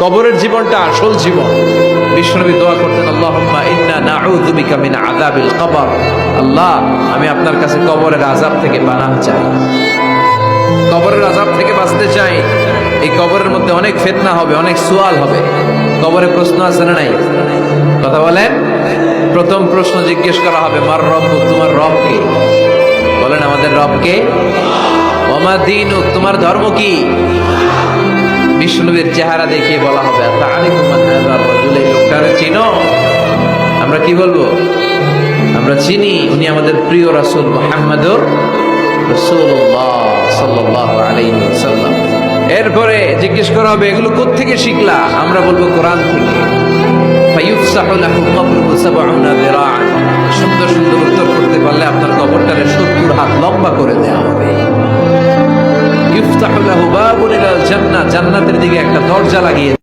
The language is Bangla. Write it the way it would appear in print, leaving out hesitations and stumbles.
কবরের জীবনটা আসল জীবন। বিশ্বনবী দোয়া করতেন, আল্লাহুম্মা ইন্না নাউযু বিকা মিন আযাবিল কবর। আল্লাহ, আমি আপনার কাছে কবরের আযাব থেকে পানাহ চাই, কবরের আযাব থেকে বাঁচতে চাই। এই কবরের মধ্যে অনেক ফিতনা হবে, অনেক সুয়াল হবে। কবরে প্রশ্ন আছে না নাই? কথা বলেন। প্রথম প্রশ্ন জিজ্ঞেস করা হবে, মার রব্বুক, তোমার রব কে? বলেন, আমাদের রব কে? ওয়া মা দীনুক, তোমার ধর্ম কি? বিষ্ণুবীর চেহারা দেখিয়ে বলা হবে, তাআরিফু মান হাযার রাজুল, এই লোকটারে চিনো? আমরা কি বলবো? আমরা চিনি, উনি আমাদের প্রিয় রাসূল মুহাম্মদুর রাসূলুল্লাহ সাল্লাল্লাহু আলাইহি ওয়াসাল্লাম। এরপরে জিজ্ঞেস করা হবে, এগুলো কোত্থেকে শিখলা? আমরা বলবো, কোরআন থেকে। ফায়ুফসাহু লাহু কবরুহু ৭০ যিরাআন। সুন্দর সুন্দর উত্তর করতে পারলে আপনার কবরটারে ৭০ হাত লম্বা করে দেওয়া হবে। ইফতাহু লাহু বাবুন ইলাল জান্নাহ, জান্নাতের দিকে একটা দরজা লাগিয়ে